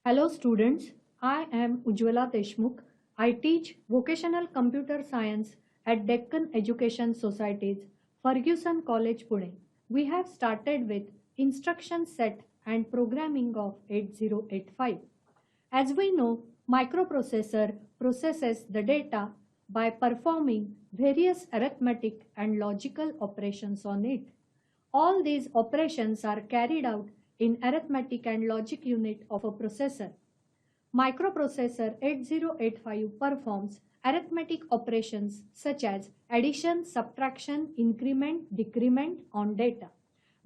Hello students, I am Ujjwala Deshmukh. I teach vocational computer science at Deccan Education Society's Ferguson College, Pune. We have started with instruction set and programming of 8085. As we know, microprocessor processes the data by performing various arithmetic and logical operations on it. All these operations are carried out in arithmetic and logic unit of a processor. Microprocessor 8085 performs arithmetic operations such as addition, subtraction, increment, decrement on data.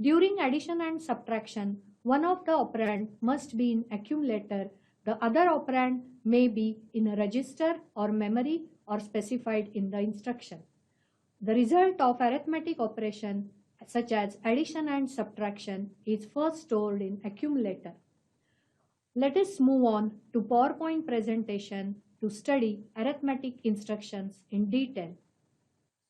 During addition and subtraction, one of the operand must be in accumulator, the other operand may be in a register or memory or specified in the instruction. The result of arithmetic operation such as addition and subtraction is first stored in accumulator. Let us move on to PowerPoint presentation to study arithmetic instructions in detail.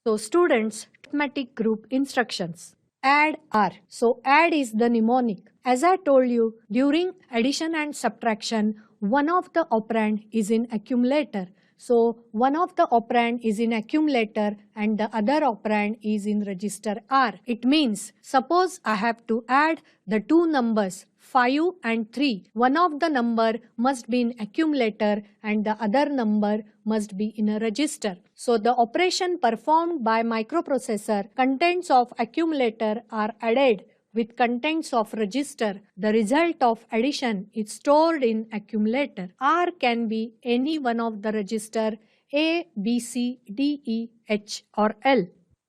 So students, arithmetic group instructions. Add R. So add is the mnemonic. As I told you, during addition and subtraction, one of the operand is in accumulator. So one of the operand is in accumulator and the other operand is in register R. It means, suppose I have to add the two numbers 5 and 3. One of the number must be in accumulator and the other number must be in a register. So the operation performed by microprocessor, contents of accumulator are added with contents of register. The result of addition is stored in accumulator. R can be any one of the register A, B, C, D, E, H or L.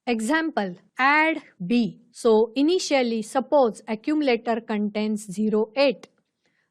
Example, add B. So initially suppose accumulator contains 08.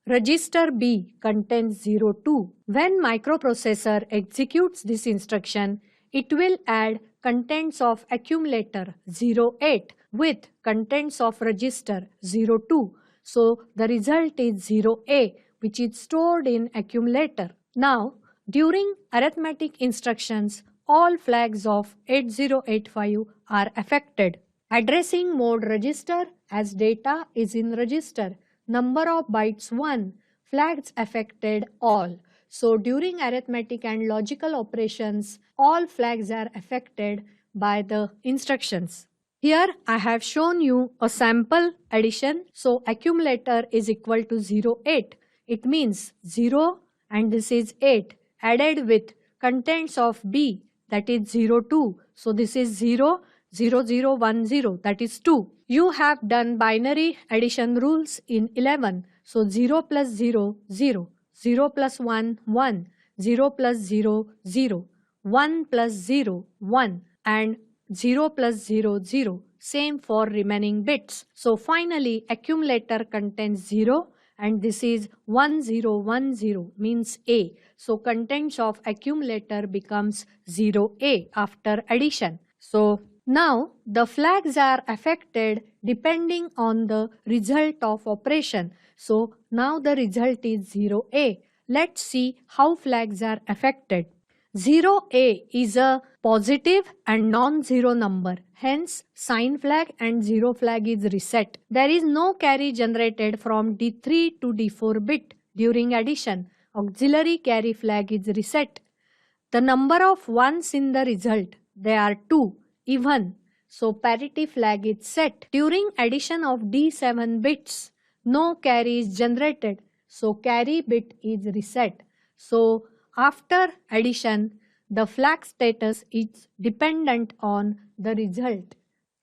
Register B contains 02. When microprocessor executes this instruction, it will add contents of accumulator 08 with contents of register 02. So the result is 0A, which is stored in accumulator. Now, during arithmetic instructions, all flags of 8085 are affected. Addressing mode register as data is in register. Number of bytes 1. Flags affected all. So during arithmetic and logical operations, all flags are affected by the instructions. Here I have shown you a sample addition. So accumulator is equal to 08. It means 0 and this is 8 added with contents of B, that is 02. So this is 0, 0, 0, 1, 0, that is 2. You have done binary addition rules in 11. So 0 plus 0, 0, 0 plus 1, 1, 0 plus 0, 0, 1 plus 0, 1 and 0 plus 0, 0. Same for remaining bits. So finally accumulator contains 0 and this is 1010 means A. So contents of accumulator becomes 0A after addition. So now the flags are affected depending on the result of operation. So now the result is 0A. Let's see how flags are affected. 0A is a positive and non-zero number. Hence, sign flag and 0 flag is reset. There is no carry generated from D3 to D4 bit during addition. Auxiliary carry flag is reset. The number of ones in the result, they are 2, even. So parity flag is set. During addition of D7 bits, no carry is generated. So carry bit is reset. So after addition, the flag status is dependent on the result.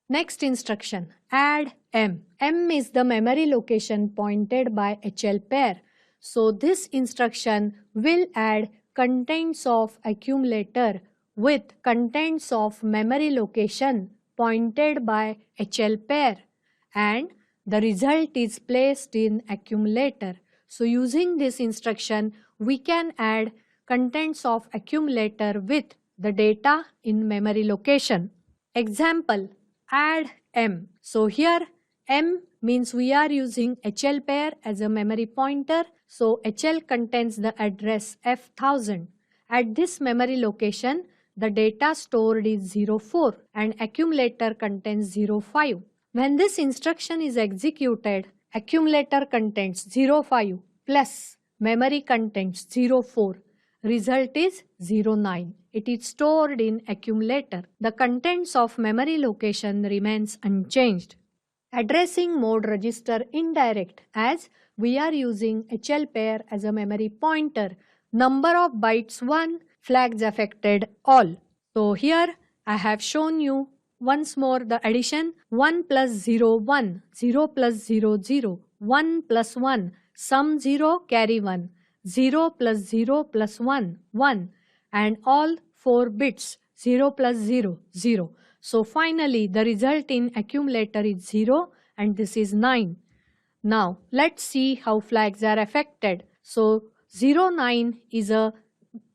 Next instruction, add M. M is the memory location pointed by HL pair. So this instruction will add contents of accumulator with contents of memory location pointed by HL pair and the result is placed in accumulator. So using this instruction, we can add contents of accumulator with the data in memory location. Example, add M. So here M means we are using HL pair as a memory pointer. So HL contains the address F1000. At this memory location, the data stored is 04 and accumulator contains 05. When this instruction is executed, accumulator contains 05 plus Memory contents 04. Result is 09. It is stored in accumulator. The contents of memory location remains unchanged. Addressing mode register indirect, as we are using HL pair as a memory pointer. Number of bytes 1, flags affected all. So here I have shown you once more the addition 1 plus 0 1, 0 plus 0 0, 1 plus 1, sum 0 carry 1, 0 plus 0 plus 1 1, and all 4 bits 0 plus 0 0. So finally the result in accumulator is 0 and this is 9. Now let's see how flags are affected. So 09 is a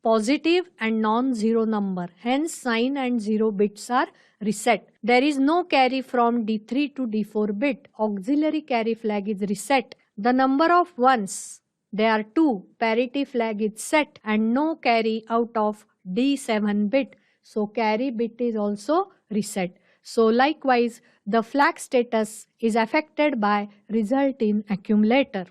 positive and non-zero number. Hence sign and 0 bits are reset. There is no carry from D3 to D4 bit. Auxiliary carry flag is reset. The number of ones, there are 2. Parity flag is set and no carry out of D7 bit. So carry bit is also reset. So likewise the flag status is affected by result in accumulator.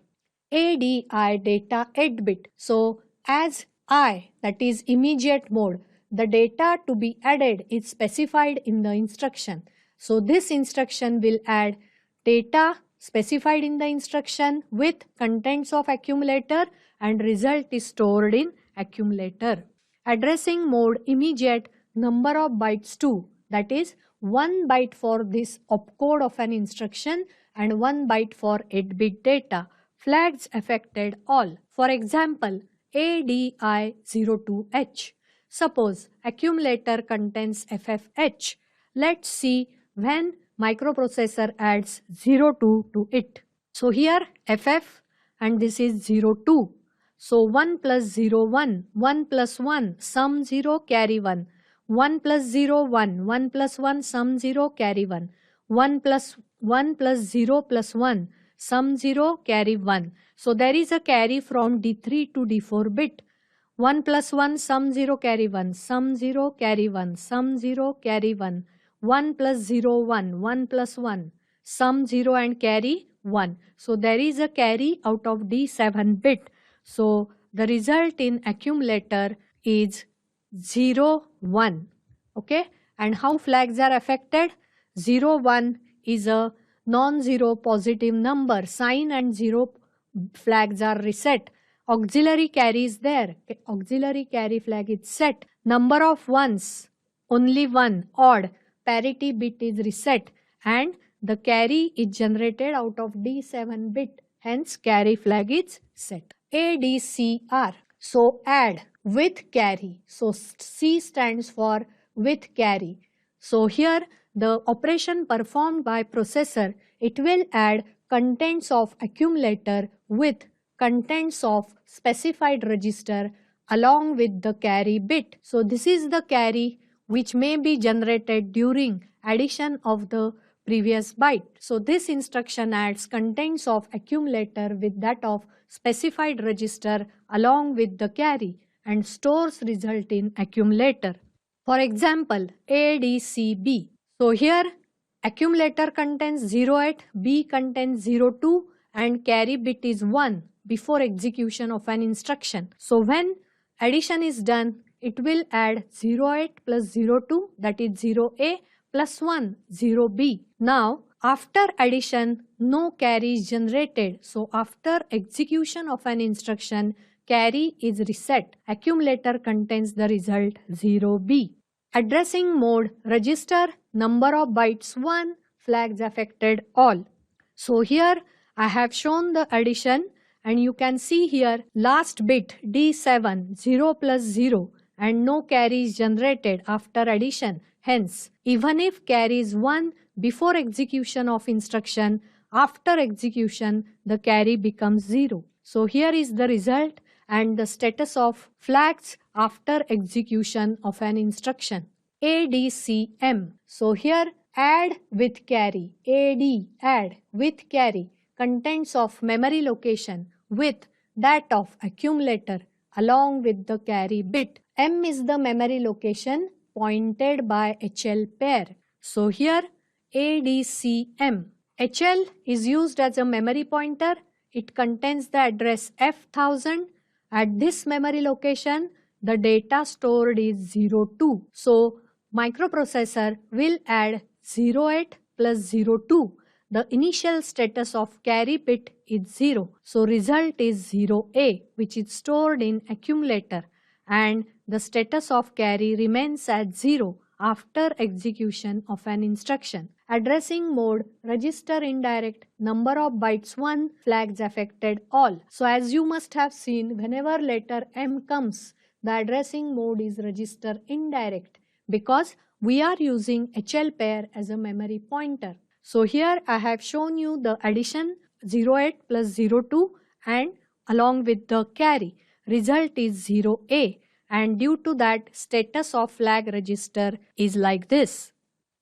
ADI data 8 bit. So as I, that is immediate mode, the data to be added is specified in the instruction. So this instruction will add data specified in the instruction with contents of accumulator and result is stored in accumulator. Addressing mode immediate, number of bytes 2, that is 1 byte for this opcode of an instruction and 1 byte for 8-bit data. Flags affected all. For example, ADI02H. Suppose accumulator contains FFH. Let's see when microprocessor adds 02 to it. So here FF and this is 02. So 1 plus 0 1, 1 plus 1, sum 0 carry 1. 1 plus 0 1, 1 plus 1 sum 0 carry 1. 1 plus 0 plus 1 sum 0 carry 1. So there is a carry from D3 to D4 bit. 1 plus 1 sum 0 carry 1, sum 0 carry 1, sum 0 carry 1. 1 plus 0 1, 1 plus 1 sum 0 and carry 1. So there is a carry out of D7 bit. So the result in accumulator is 0 1. Okay, and how flags are affected? 0 1 is a non-zero positive number. Sign and 0 flags are reset. Auxiliary carry is there. Auxiliary carry flag is set. Number of ones, only 1. Odd, parity bit is reset and the carry is generated out of D7 bit. Hence carry flag is set. ADCR. So add with carry. So C stands for with carry. So here the operation performed by processor, it will add contents of accumulator with contents of specified register along with the carry bit. So this is the carry which may be generated during addition of the previous byte. So this instruction adds contents of accumulator with that of specified register along with the carry and stores result in accumulator. For example, ADCB. So here accumulator contains 08, B contains 02 and carry bit is 1 before execution of an instruction. So when addition is done, it will add 08 plus 02, that is 0A plus 1, 0B. Now after addition, no carry is generated. So after execution of an instruction, carry is reset. Accumulator contains the result 0B. Addressing mode register, number of bytes 1, flags affected all. So here I have shown the addition and you can see here last bit D7 0 plus 0 and no carry is generated after addition. Hence even if carry is 1 before execution of instruction, after execution the carry becomes 0. So here is the result and the status of flags after execution of an instruction. ADCM. So here add with carry, add with carry, contents of memory location with that of accumulator along with the carry bit. M is the memory location pointed by HL pair. So here ADCM. HL is used as a memory pointer, it contains the address F1000. At this memory location, the data stored is 02. So microprocessor will add 08 plus 02. The initial status of carry bit is 0. So result is 0A, which is stored in accumulator, and the status of carry remains at 0 after execution of an instruction. Addressing mode, register indirect, number of bytes 1, flags affected all. So as you must have seen, whenever letter M comes, the addressing mode is register indirect because we are using HL pair as a memory pointer. So here I have shown you the addition 08 plus 02 and along with the carry. Result is 0A, and due to that status of flag register is like this.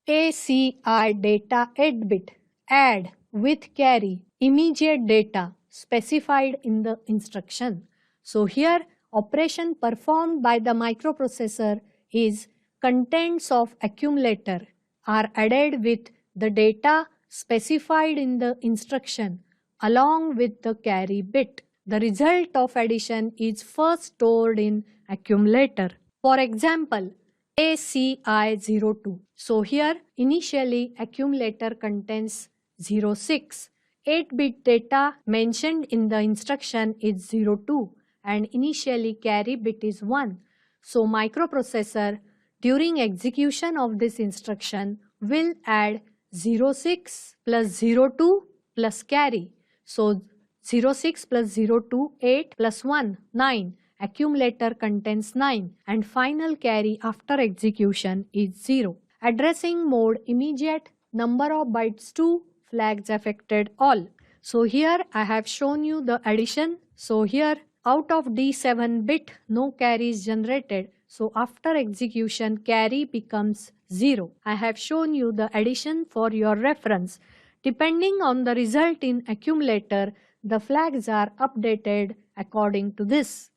ACI data 8 bit add with carry immediate data specified in the instruction. So here operation performed by the microprocessor is contents of accumulator are added with the data specified in the instruction along with the carry bit. The result of addition is first stored in accumulator. For example, ACI02. So here initially accumulator contains 06. 8-bit data mentioned in the instruction is 02 and initially carry bit is 1. So microprocessor during execution of this instruction will add 06 plus 02 plus carry. So 06 plus 02, 8 plus 1, 9. Accumulator contains 9 and final carry after execution is 0. Addressing mode immediate, number of bytes 2, flags affected all. So here I have shown you the addition. So here out of D7 bit no carry is generated. So after execution carry becomes 0. I have shown you the addition for your reference. Depending on the result in accumulator, the flags are updated according to this.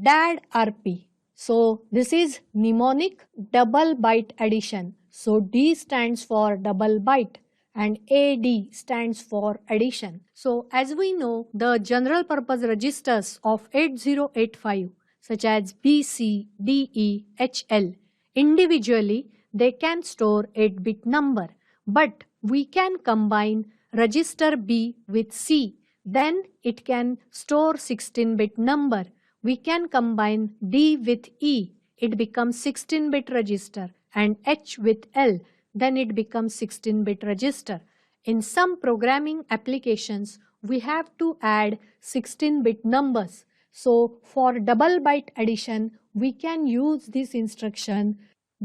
DAD RP. So this is mnemonic double byte addition. So D stands for double byte and AD stands for addition. So as we know, the general purpose registers of 8085 such as BC, DE, HL, individually they can store 8-bit number, but we can combine register B with C, then it can store 16-bit number. We can combine D with E, it becomes 16-bit register, and H with L, then it becomes 16-bit register. In some programming applications, we have to add 16-bit numbers. So for double byte addition, we can use this instruction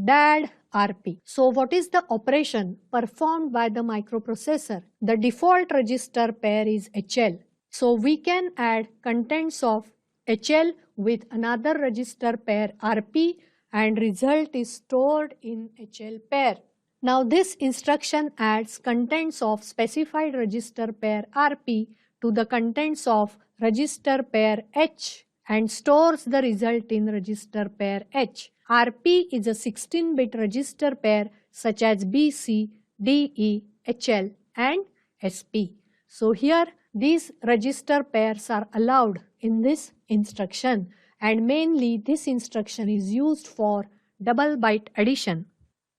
DAD RP. So what is the operation performed by the microprocessor? The default register pair is HL. So we can add contents of HL with another register pair RP and result is stored in HL pair. Now this instruction adds contents of specified register pair RP to the contents of register pair H and stores the result in register pair H. RP is a 16-bit register pair such as BC, DE, HL and SP. So here these register pairs are allowed in this instruction, and mainly this instruction is used for double byte addition.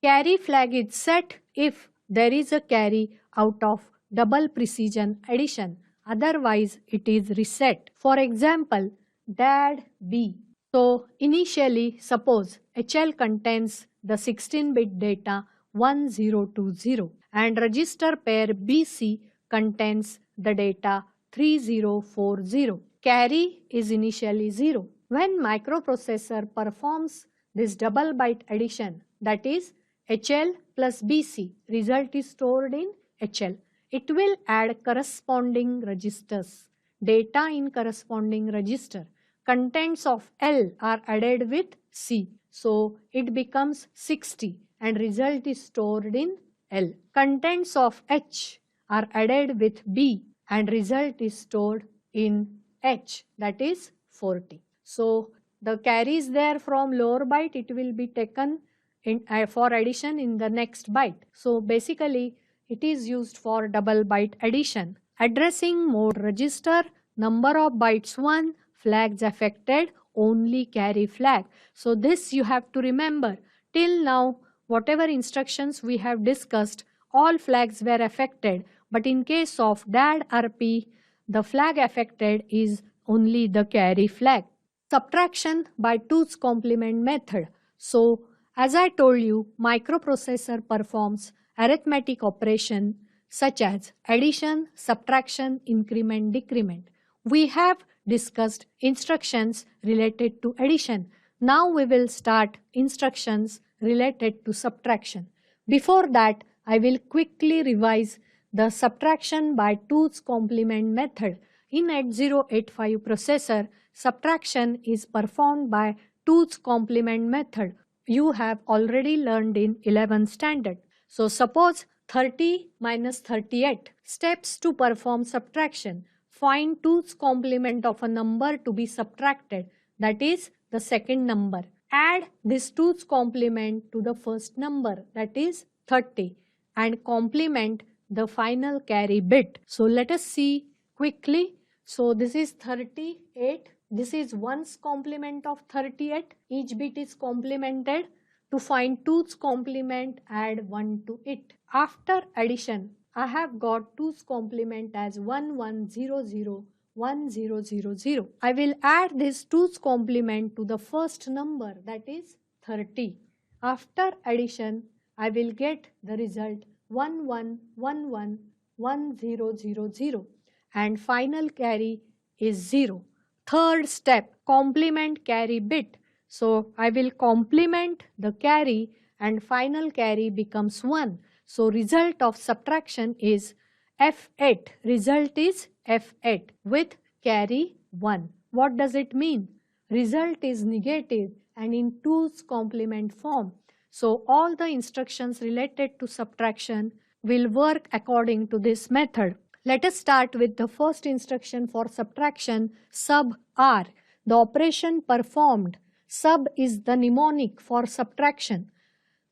Carry flag is set if there is a carry out of double precision addition, otherwise it is reset. For example, DAD B. So initially suppose HL contains the 16-bit data 1020 and register pair BC contains the data 3040. Carry is initially 0. When microprocessor performs this double byte addition, that is HL plus BC, result is stored in HL. It will add corresponding registers, data in corresponding register. Contents of L are added with C. So it becomes 60 and result is stored in L. Contents of H are added with B and result is stored in H, that is 40. So the carry is there from lower byte, it will be taken in, for addition in the next byte. So basically it is used for double byte addition. Addressing mode register, number of bytes 1, flags affected, only carry flag. So this you have to remember. Till now, whatever instructions we have discussed, all flags were affected. But in case of DAD RP, the flag affected is only the carry flag. Subtraction by 2's complement method. So as I told you, microprocessor performs arithmetic operation such as addition, subtraction, increment, decrement. We have discussed instructions related to addition. Now we will start instructions related to subtraction. Before that, I will quickly revise the subtraction by 2's complement method. In 8085 processor, subtraction is performed by 2's complement method. You have already learned in 11th standard. So suppose 30 minus 38. Steps to perform subtraction. Find 2's complement of a number to be subtracted, that is the second number. Add this 2's complement to the first number, that is 30, and complement the final carry bit. So let us see quickly. So this is 38. This is 1's complement of 38. Each bit is complemented. To find 2's complement, add 1 to it. After addition, I have got 2's complement as 11001000. I will add this 2's complement to the first number, that is 30. After addition, I will get the result 11111000 and final carry is 0. Third step, complement carry bit. So I will complement the carry and final carry becomes 1. So result of subtraction is F8. Result is F8 with carry 1. What does it mean? Result is negative and in 2's complement form. So all the instructions related to subtraction will work according to this method. Let us start with the first instruction for subtraction, sub R. The operation performed. Sub is the mnemonic for subtraction.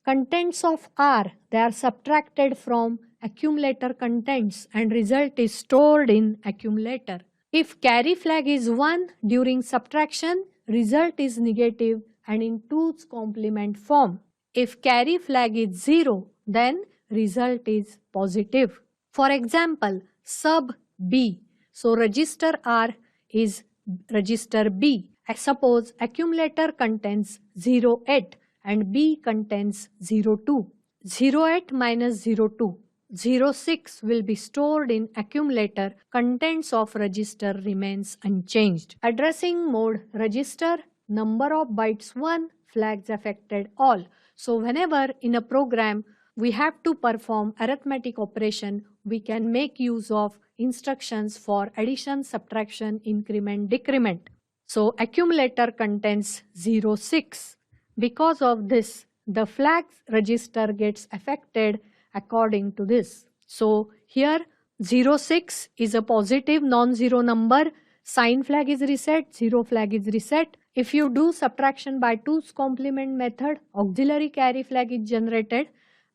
Contents of R, they are subtracted from accumulator contents and result is stored in accumulator. If carry flag is 1 during subtraction, result is negative and in 2's complement form. If carry flag is 0, then result is positive. For example, sub B. So register R is register B. Suppose accumulator contains 08 and B contains 02. 08 minus 02. 06 will be stored in accumulator. Contents of register remains unchanged. Addressing mode register, number of bytes 1, flags affected all. So whenever in a program we have to perform arithmetic operation, we can make use of instructions for addition, subtraction, increment, decrement. So accumulator contains 06. Because of this, the flags register gets affected according to this. So here 06 is a positive non-zero number. Sign flag is reset, 0 flag is reset. If you do subtraction by 2's complement method, auxiliary carry flag is generated.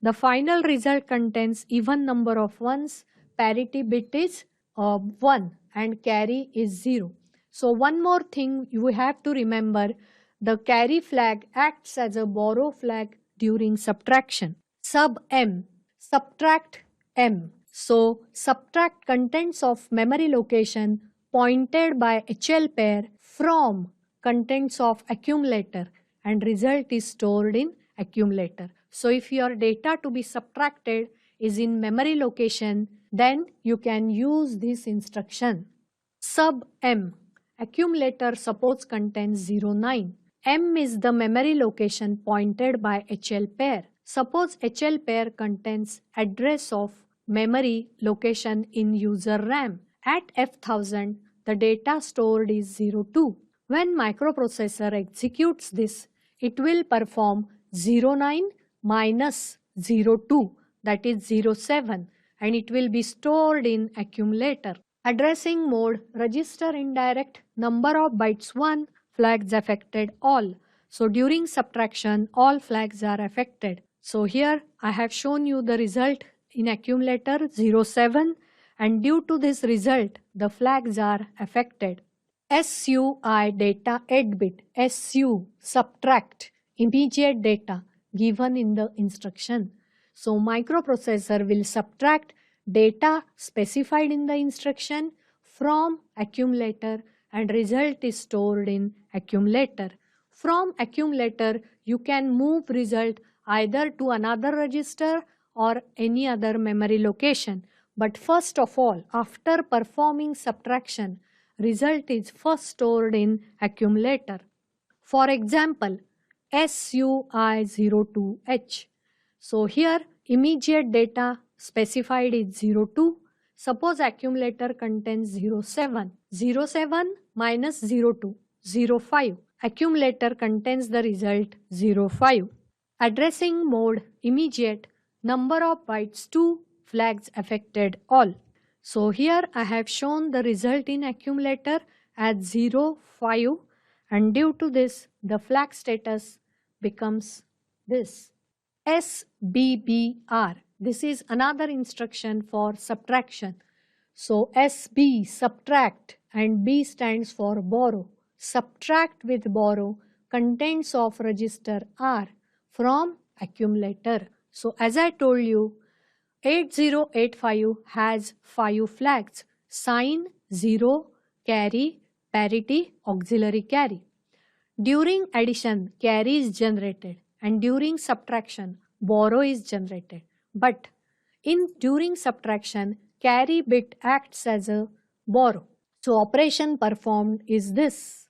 The final result contains even number of ones. Parity bit is 1 and carry is 0. So one more thing you have to remember, the carry flag acts as a borrow flag during subtraction. Sub M, subtract M. So subtract contents of memory location pointed by HL pair from contents of accumulator and result is stored in accumulator. So if your data to be subtracted is in memory location, then you can use this instruction. Sub M. Accumulator suppose contains 09. M is the memory location pointed by HL pair. Suppose HL pair contains address of memory location in user RAM. At F1000, the data stored is 02. When microprocessor executes this, it will perform 09 minus 02, that is 07, and it will be stored in accumulator. Addressing mode register indirect, number of bytes 1, flags affected all. So during subtraction, all flags are affected. So here I have shown you the result in accumulator 07 and due to this result, the flags are affected. SUI data 8 bit, SU subtract immediate data given in the instruction. So microprocessor will subtract data specified in the instruction from accumulator and result is stored in accumulator. From accumulator, you can move result either to another register or any other memory location. But first of all, after performing subtraction, result is first stored in accumulator. For example, SUI02H. So here immediate data specified is 02. Suppose accumulator contains 07. 07 minus 02, 05. Accumulator contains the result 05. Addressing mode immediate, number of bytes 2, flags affected all. So here I have shown the result in accumulator as 05 and due to this the flag status becomes this. SBBR. This is another instruction for subtraction. So SB subtract and B stands for borrow. Subtract with borrow contents of register R from accumulator. So as I told you, 8085 has 5 flags: sign, 0, carry, parity, auxiliary carry. During addition, carry is generated and during subtraction, borrow is generated. But during subtraction, carry bit acts as a borrow. So operation performed is this.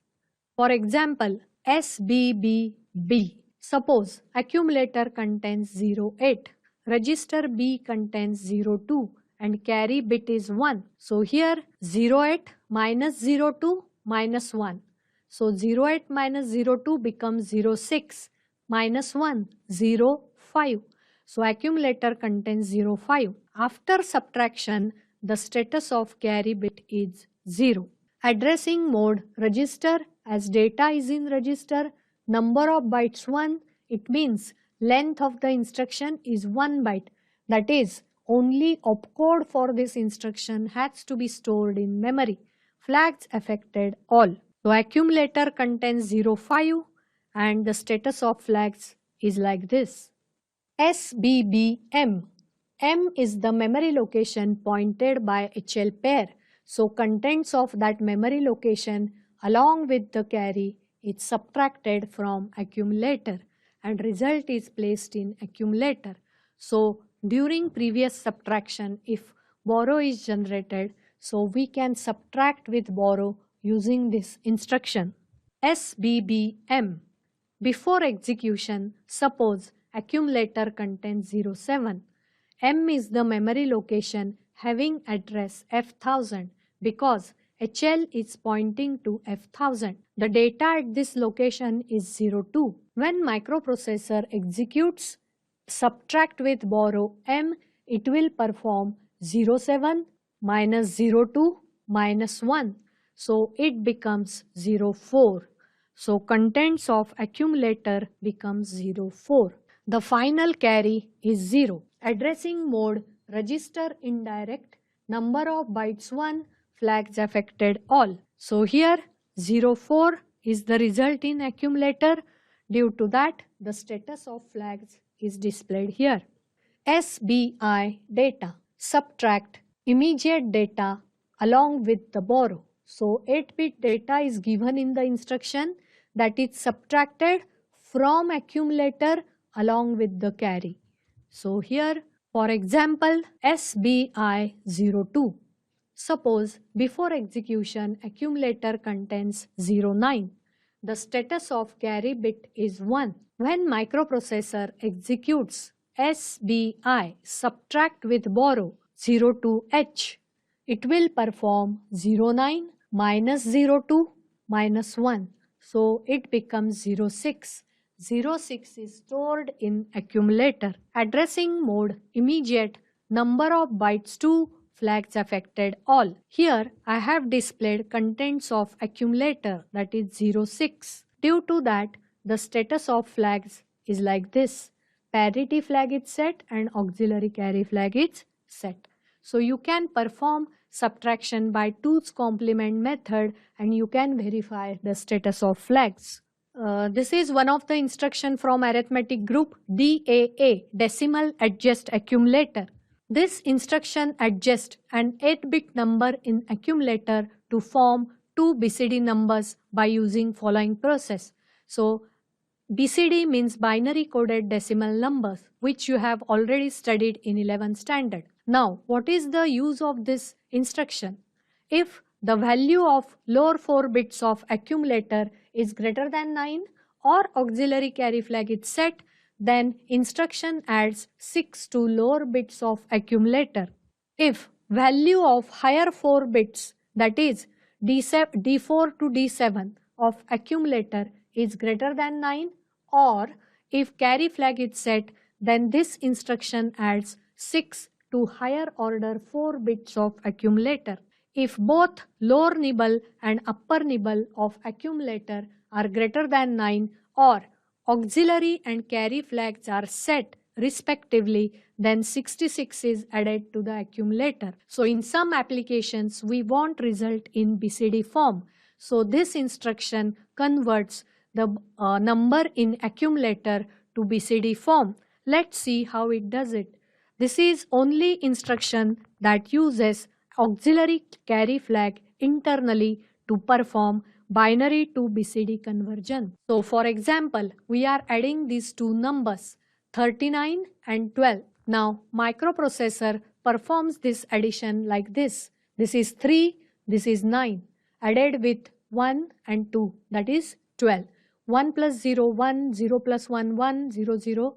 For example, SBBB. Suppose accumulator contains 08, register B contains 02 and carry bit is 1. So here 08 minus 02 minus 1. So 08 minus 02 becomes 06 minus 1, 05. So accumulator contains 05. After subtraction, the status of carry bit is 0. Addressing mode register, as data is in register, number of bytes 1, it means length of the instruction is 1 byte. That is, only opcode for this instruction has to be stored in memory. Flags affected all. So accumulator contains 05 and the status of flags is like this. SBBM. M is the memory location pointed by HL pair. So contents of that memory location along with the carry is subtracted from accumulator and result is placed in accumulator. So during previous subtraction, if borrow is generated, so we can subtract with borrow using this instruction. SBBM. Before execution, suppose accumulator contains 07. M is the memory location having address F1000 because HL is pointing to F1000. The data at this location is 02. When microprocessor executes subtract with borrow M, it will perform 07 minus 02 minus 1. So it becomes 04. So contents of accumulator becomes 04. The final carry is 0. Addressing mode register indirect, number of bytes 1, flags affected all. So here 04 is the result in accumulator. Due to that, the status of flags is displayed here. SBI data. Subtract immediate data along with the borrow. So 8-bit data is given in the instruction that is subtracted from accumulator along with the carry. So here, for example, SBI02. Suppose before execution accumulator contains 09. The status of carry bit is 1. When microprocessor executes SBI subtract with borrow 02H, it will perform 09 minus 02 minus 1. So it becomes 06. 06 is stored in accumulator. Addressing mode immediate, number of bytes 2, flags affected all. Here I have displayed contents of accumulator that is 06. Due to that, the status of flags is like this. Parity flag is set and auxiliary carry flag is set. So you can perform subtraction by 2's complement method and you can verify the status of flags. This is one of the instruction from arithmetic group DAA, decimal adjust accumulator. This instruction adjusts an 8-bit number in accumulator to form two BCD numbers by using following process. So BCD means binary coded decimal numbers, which you have already studied in 11th standard. Now, what is the use of this instruction? If the value of lower 4 bits of accumulator is greater than 9 or auxiliary carry flag is set, then instruction adds 6 to lower bits of accumulator. If value of higher 4 bits, that is D4 to D7 of accumulator is greater than 9, or if carry flag is set, then this instruction adds 6 to higher order 4 bits of accumulator. If both lower nibble and upper nibble of accumulator are greater than 9 or auxiliary and carry flags are set respectively, then 66 is added to the accumulator. So in some applications, we want result in BCD form. So this instruction converts the number in accumulator to BCD form. Let's see how it does it. This is only instruction that uses auxiliary carry flag internally to perform binary to BCD conversion. So for example, we are adding these two numbers 39 and 12. Now microprocessor performs this addition like this. This is 3, this is 9 added with 1 and 2, that is 12. 1 plus 0 1, 0 plus 1 1, 0 0,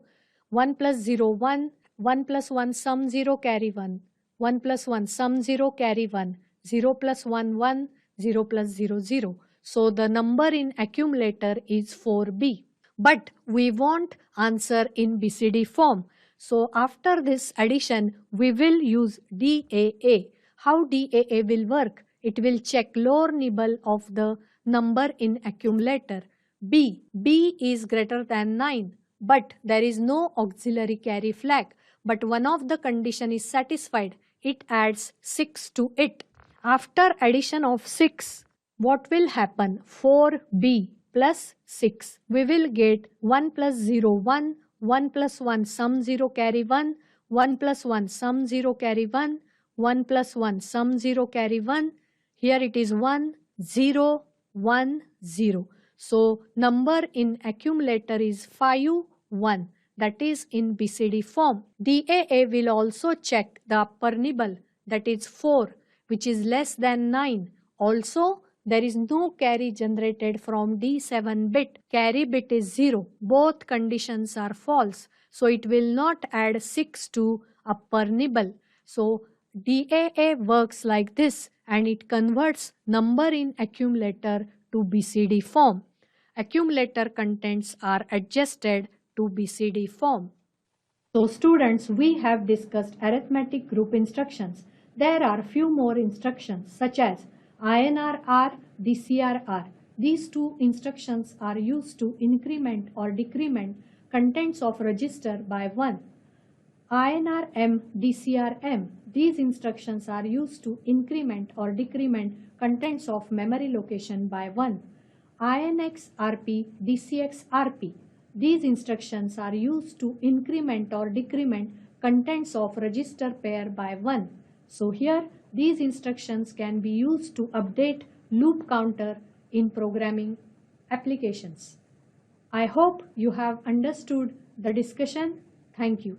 1 plus 0 1, 1 plus 1 sum 0 carry 1, 1 plus 1 sum 0 carry 1, 0 plus 1 1, 0 plus 0 0. So the number in accumulator is 4b. But we want answer in BCD form. So after this addition, we will use DAA. How DAA will work? It will check lower nibble of the number in accumulator. B is greater than 9, but there is no auxiliary carry flag. But one of the condition is satisfied. It adds 6 to it. After addition of 6, what will happen? 4b plus 6. We will get 1 plus 0 1, 1 plus 1 sum 0 carry 1, 1 plus 1 sum 0 carry 1, 1 plus 1 sum 0 carry 1. Here it is 1 0 1 0. So number in accumulator is 5 1, that is in BCD form. DAA will also check the upper nibble, that is 4, which is less than 9. Also there is no carry generated from D7 bit. Carry bit is 0. Both conditions are false. So it will not add 6 to upper nibble. So DAA works like this and it converts number in accumulator to BCD form. Accumulator contents are adjusted to BCD form. So students, we have discussed arithmetic group instructions. There are few more instructions such as INR-R, DCR-R. These two instructions are used to increment or decrement contents of register by 1. INR-M, DCR-M. These instructions are used to increment or decrement contents of memory location by 1. INX-RP, DCX-RP. These instructions are used to increment or decrement contents of register pair by 1. So here these instructions can be used to update loop counter in programming applications. I hope you have understood the discussion. Thank you.